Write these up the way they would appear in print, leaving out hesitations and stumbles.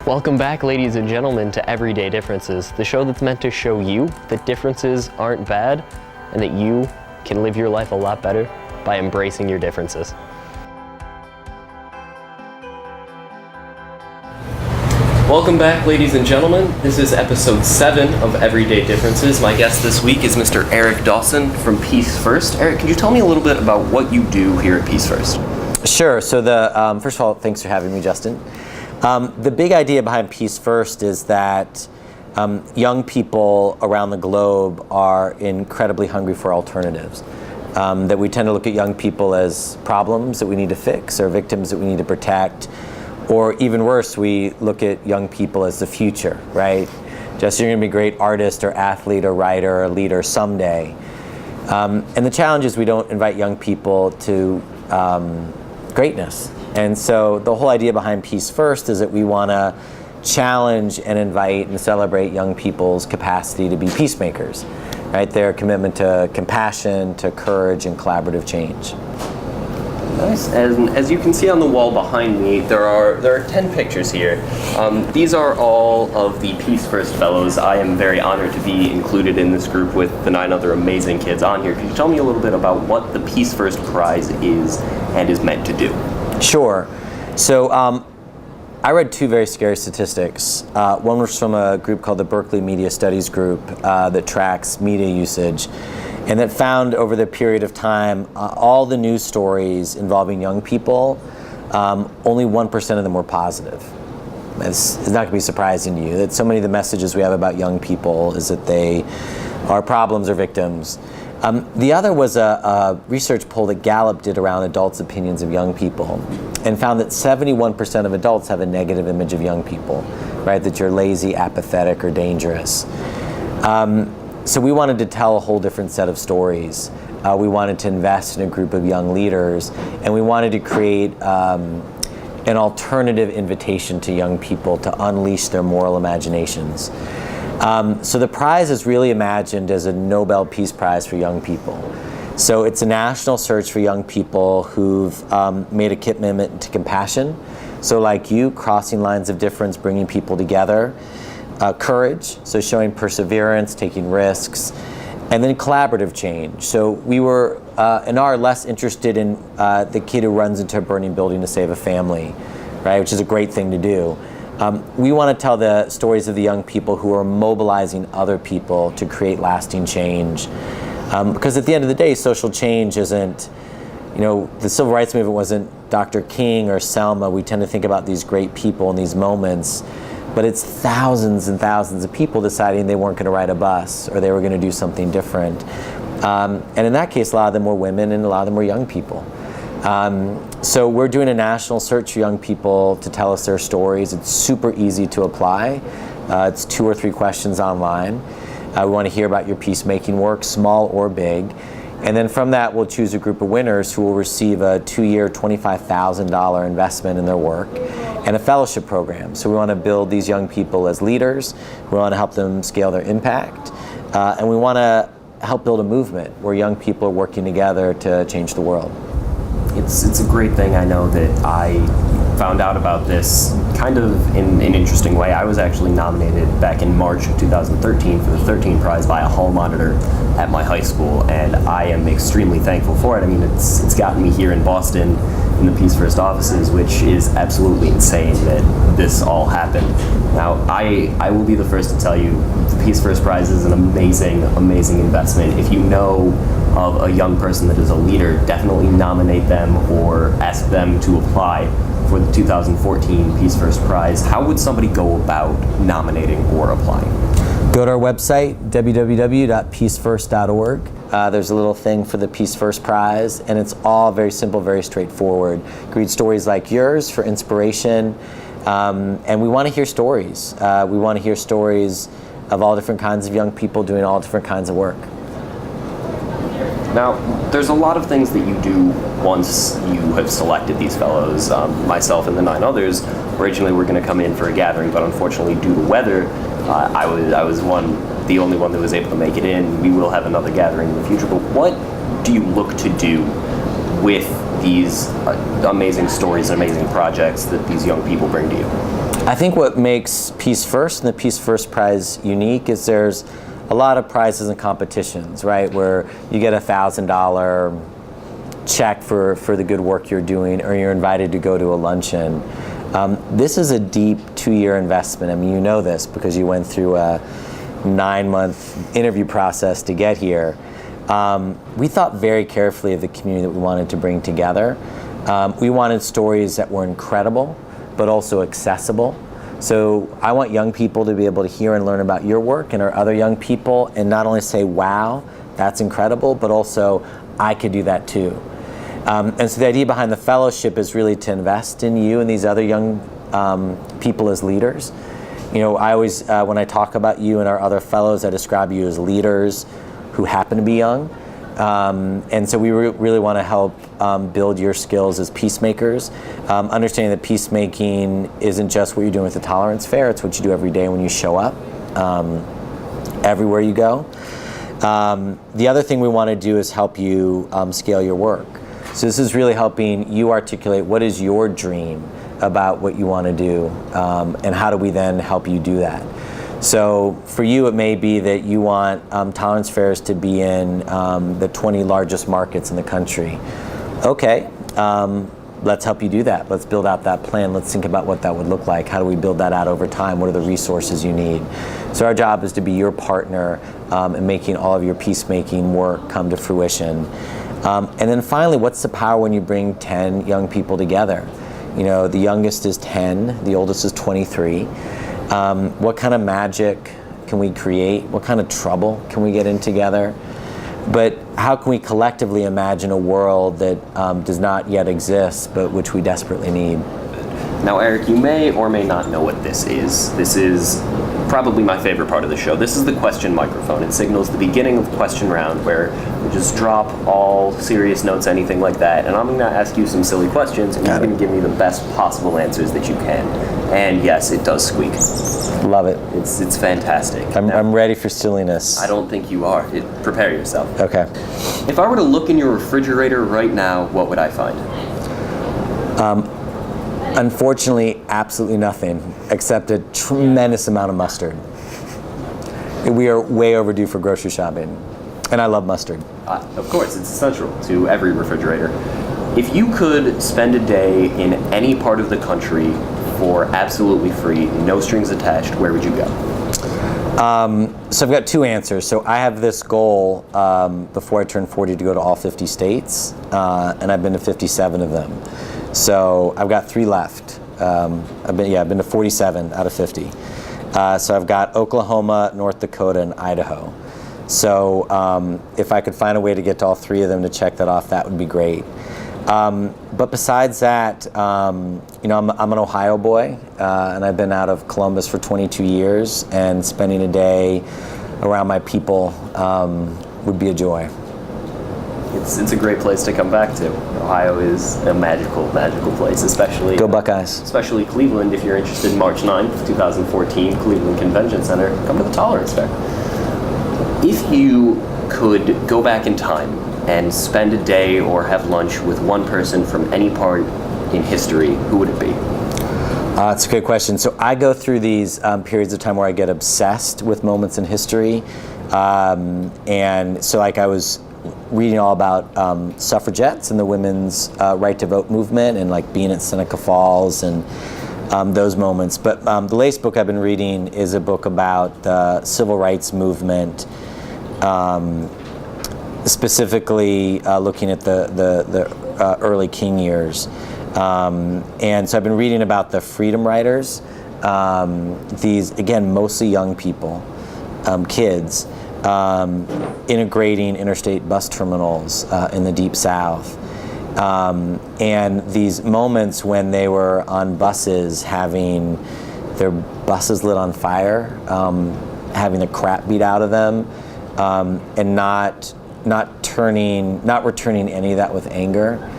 Welcome back, ladies and gentlemen, to Everyday Differences, the show that's meant to show you that differences aren't bad and that you can live your life a lot better by embracing your differences. Welcome back, ladies and gentlemen. This is episode 7 of Everyday Differences. My guest this week is Mr. Eric Dawson from Peace First. Eric, could you tell me a little bit about what you do here at Peace First? Sure. So first of all, thanks for having me, Justin. The big idea behind Peace First is that young people around the globe are incredibly hungry for alternatives. That we tend to look at young people as problems that we need to fix or victims that we need to protect. Or even worse, we look at young people as the future, right? Justin, you're going to be a great artist or athlete or writer or leader someday. And the challenge is we don't invite young people to greatness. And so the whole idea behind Peace First is that we want to challenge and invite and celebrate young people's capacity to be peacemakers, right? Their commitment to compassion, to courage, and collaborative change. Nice. And as you can see on the wall behind me, there are 10 pictures here. These are all of the Peace First Fellows. I am very honored to be included in this group with the 9 other amazing kids on here. Could you tell me a little bit about what the Peace First Prize is and is meant to do? Sure. So I read 2 very scary statistics. One was from a group called the Berkeley Media Studies Group that tracks media usage, and that found over the period of time all the news stories involving young people, only 1% of them were positive. It's not going to be surprising to you that so many of the messages we have about young people is that they are problems or victims. The other was a research poll that Gallup did around adults' opinions of young people, and found that 71% of adults have a negative image of young people, right? That you're lazy, apathetic, or dangerous. So we wanted to tell a whole different set of stories. We wanted to invest in a group of young leaders, and we wanted to create an alternative invitation to young people to unleash their moral imaginations. So the prize is really imagined as a Nobel Peace Prize for young people. So it's a national search for young people who've made a commitment to compassion. So like you, crossing lines of difference, bringing people together. Courage, so showing perseverance, taking risks, and then collaborative change. So we were and are less interested in the kid who runs into a burning building to save a family, right? Which is a great thing to do. We want to tell the stories of the young people who are mobilizing other people to create lasting change. Because at the end of the day, social change isn't, the civil rights movement wasn't Dr. King or Selma. We tend to think about these great people in these moments, but it's thousands and thousands of people deciding they weren't going to ride a bus or they were going to do something different. And in that case, a lot of them were women and a lot of them were young people. So we're doing a national search for young people to tell us their stories. It's super easy to apply. It's 2 or 3 questions online. We want to hear about your peacemaking work, small or big. And then from that, we'll choose a group of winners who will receive a 2-year, $25,000 investment in their work and a fellowship program. So we want to build these young people as leaders. We want to help them scale their impact. And we want to help build a movement where young people are working together to change the world. It's a great thing. I know that I found out about this kind of in an interesting way. I was actually nominated back in March of 2013 for the 13 Prize by a hall monitor at my high school, and I am extremely thankful for it. I mean, it's gotten me here in Boston in the Peace First offices, which is absolutely insane that this all happened. Now, I will be the first to tell you the Peace First Prize is an amazing, amazing investment. If you know of a young person that is a leader, definitely nominate them or ask them to apply for the 2014 Peace First Prize. How would somebody go about nominating or applying? Go to our website, www.peacefirst.org. There's a little thing for the Peace First Prize, and it's all very simple, very straightforward. Read stories like yours for inspiration, and we want to hear stories. We want to hear stories of all different kinds of young people doing all different kinds of work. Now, there's a lot of things that you do once you have selected these fellows. Myself and the 9 others originally were going to come in for a gathering, but unfortunately due to weather, I was the only one that was able to make it in. We will have another gathering in the future, but what do you look to do with these amazing stories and amazing projects that these young people bring to you? I think what makes Peace First and the Peace First Prize unique is there's a lot of prizes and competitions, right, where you get $1,000 check for the good work you're doing, or you're invited to go to a luncheon. This is a deep 2-year investment. I mean, you know this because you went through a 9-month interview process to get here. We thought very carefully of the community that we wanted to bring together. We wanted stories that were incredible, but also accessible. So I want young people to be able to hear and learn about your work and our other young people, and not only say, wow, that's incredible, but also, I could do that too. And so the idea behind the fellowship is really to invest in you and these other young people as leaders. You know, I always, when I talk about you and our other fellows, I describe you as leaders who happen to be young. And so we really want to help build your skills as peacemakers, understanding that peacemaking isn't just what you're doing with the Tolerance Fair, it's what you do every day when you show up, everywhere you go. The other thing we want to do is help you scale your work. So this is really helping you articulate what is your dream about what you want to do, and how do we then help you do that. So for you, it may be that you want tolerance fairs to be in the 20 largest markets in the country. Okay, let's help you do that. Let's build out that plan. Let's think about what that would look like. How do we build that out over time? What are the resources you need? So our job is to be your partner in making all of your peacemaking work come to fruition. And then finally, what's the power when you bring 10 young people together? You know, the youngest is 10, the oldest is 23. What kind of magic can we create? What kind of trouble can we get in together? But how can we collectively imagine a world that does not yet exist, but which we desperately need? Now, Eric, you may or may not know what this is. This is probably my favorite part of the show. This is the question microphone. It signals the beginning of the question round, where we just drop all serious notes, anything like that, and I'm going to ask you some silly questions, and you're going to give me the best possible answers that you can. And yes, it does squeak. Love it. It's fantastic. I'm ready for silliness. I don't think you are. Prepare yourself. Okay. If I were to look in your refrigerator right now, what would I find? Unfortunately, absolutely nothing except a tremendous amount of mustard. We are way overdue for grocery shopping, and I love mustard. Of course, it's essential to every refrigerator. If you could spend a day in any part of the country for absolutely free, no strings attached, where would you go? So I've got two answers. So I have this goal before I turn 40 to go to all 50 states, and I've been to 57 of them. So I've got 3 left. I've been to 47 out of 50. So I've got Oklahoma, North Dakota, and Idaho. So if I could find a way to get to all 3 of them to check that off, that would be great. But besides that, I'm an Ohio boy, and I've been out of Columbus for 22 years, and spending a day around my people would be a joy. It's a great place to come back to. Ohio is a magical place, especially... Go Buckeyes. Especially Cleveland. If you're interested, March 9th, 2014, Cleveland Convention Center. Come to the Tolerance Fair. If you could go back in time and spend a day or have lunch with one person from any part in history, who would it be? That's a good question. So I go through these periods of time where I get obsessed with moments in history. And so like I was reading all about suffragettes and the women's right to vote movement, and like being at Seneca Falls and those moments. But the latest book I've been reading is a book about the civil rights movement, specifically looking at the early King years. And so I've been reading about the freedom riders, these, again, mostly young people, kids, integrating interstate bus terminals in the Deep South. And these moments when they were on buses having their buses lit on fire, having the crap beat out of them, and not returning any of that with anger.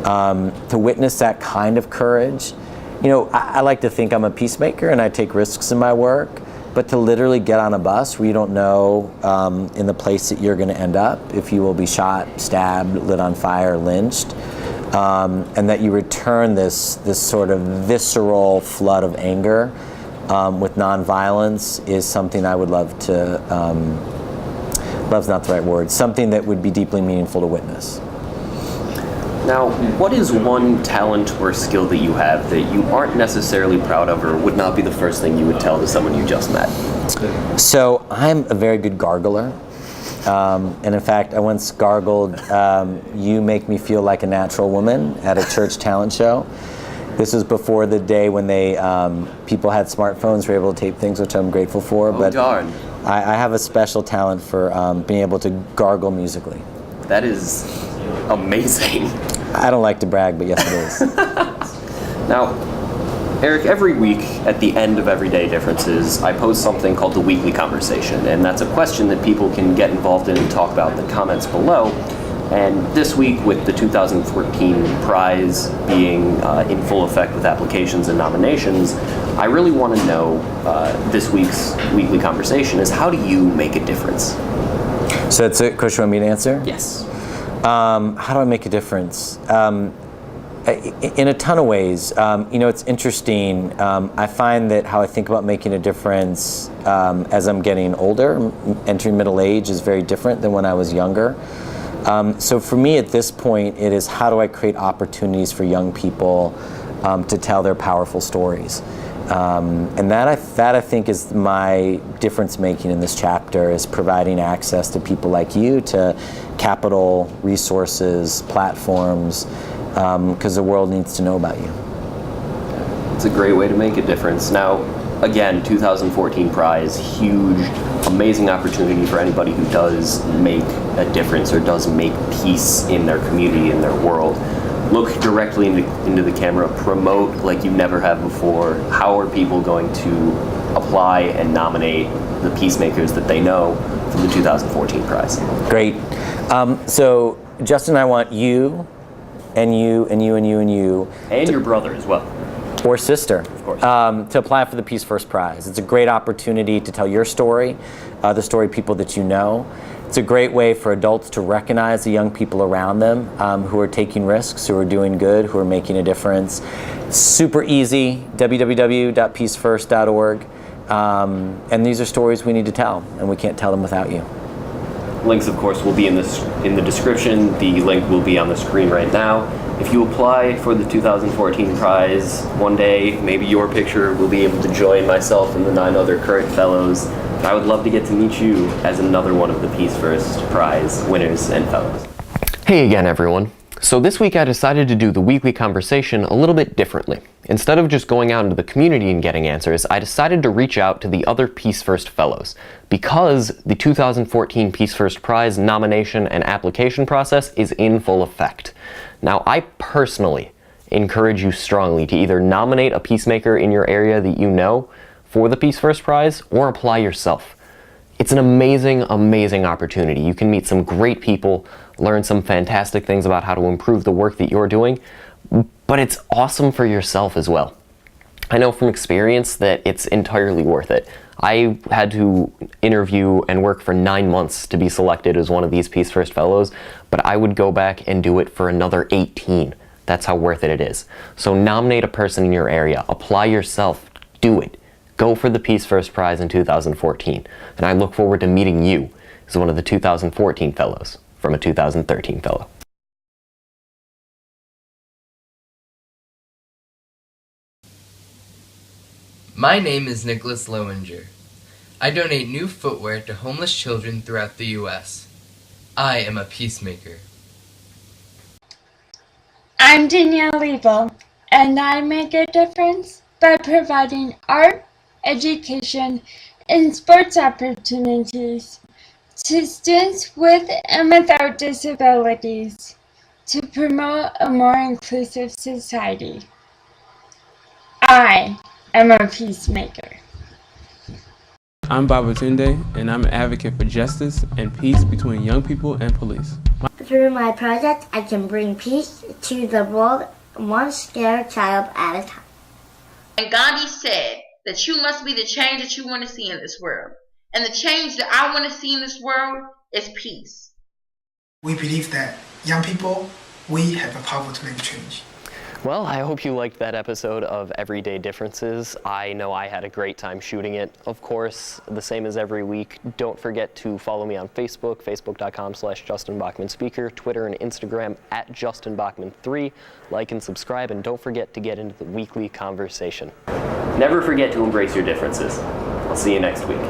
To witness that kind of courage. I like to think I'm a peacemaker and I take risks in my work, but to literally get on a bus where you don't know in the place that you're going to end up, if you will be shot, stabbed, lit on fire, lynched, and that you return this sort of visceral flood of anger with nonviolence is something I would love to, love's not the right word, something that would be deeply meaningful to witness. Now, what is one talent or skill that you have that you aren't necessarily proud of or would not be the first thing you would tell to someone you just met? So I'm a very good gargler. And in fact, I once gargled, "You make me feel like a natural woman" at a church talent show. This was before the day when people had smartphones, were able to tape things, which I'm grateful for. Oh, darn. I have a special talent for being able to gargle musically. That is amazing. I don't like to brag, but yes, it is. Now, Eric, every week at the end of Everyday Differences, I post something called the Weekly Conversation, and that's a question that people can get involved in and talk about in the comments below. And this week, with the 2014 prize being in full effect with applications and nominations, I really want to know this week's Weekly Conversation is, how do you make a difference? So that's a question you want me to answer? Yes. How do I make a difference? In a ton of ways. It's interesting. I find that how I think about making a difference as I'm getting older, entering middle age, is very different than when I was younger. So for me at this point, it is, how do I create opportunities for young people to tell their powerful stories? And that I think is my difference making in this chapter, is providing access to people like you to capital, resources, platforms, because the world needs to know about you. It's a great way to make a difference. Now, again, 2014 prize, huge, amazing opportunity for anybody who does make a difference or does make peace in their community, in their world. Look directly into the camera, promote like you never have before. How are people going to apply and nominate the peacemakers that they know for the 2014 prize? Great. So Justin and I want you, and you, and you, and you, and you. And your brother as well. Or sister. Of course. To apply for the Peace First prize. It's a great opportunity to tell your story, the story of people that you know. It's a great way for adults to recognize the young people around them who are taking risks, who are doing good, who are making a difference. It's super easy, www.peacefirst.org. And these are stories we need to tell, and we can't tell them without you. Links, of course, will be in the description. The link will be on the screen right now. If you apply for the 2014 prize, one day maybe your picture will be able to join myself and the 9 other current fellows. I would love to get to meet you as another one of the Peace First prize winners and fellows. Hey again, everyone. So this week I decided to do the Weekly Conversation a little bit differently. Instead of just going out into the community and getting answers, I decided to reach out to the other Peace First fellows, because the 2014 Peace First prize nomination and application process is in full effect. Now, I personally encourage you strongly to either nominate a peacemaker in your area that you know for the Peace First prize, or apply yourself. It's an amazing, amazing opportunity. You can meet some great people, learn some fantastic things about how to improve the work that you're doing, but it's awesome for yourself as well. I know from experience that it's entirely worth it. I had to interview and work for 9 months to be selected as one of these Peace First fellows, but I would go back and do it for another 18. That's how worth it is. So nominate a person in your area, apply yourself, do it. Go for the Peace First prize in 2014, and I look forward to meeting you as one of the 2014 fellows from a 2013 fellow. My name is Nicholas Lowinger. I donate new footwear to homeless children throughout the U.S. I am a peacemaker. I'm Danielle Lebo, and I make a difference by providing art, education, and sports opportunities to students with and without disabilities to promote a more inclusive society. I am a peacemaker. I'm Babatunde, and I'm an advocate for justice and peace between young people and police. Through my project, I can bring peace to the world, one scared child at a time. And Gandhi said that you must be the change that you want to see in this world. And the change that I want to see in this world is peace. We believe that young people we have the power to make a change. Well, I hope you liked that episode of Everyday Differences. I know I had a great time shooting it. Of course, the same as every week, don't forget to follow me on Facebook, facebook.com/Justin Bachman Speaker, Twitter and Instagram @JustinBachman3. Like and subscribe, and don't forget to get into the weekly conversation. Never forget to embrace your differences. I'll see you next week.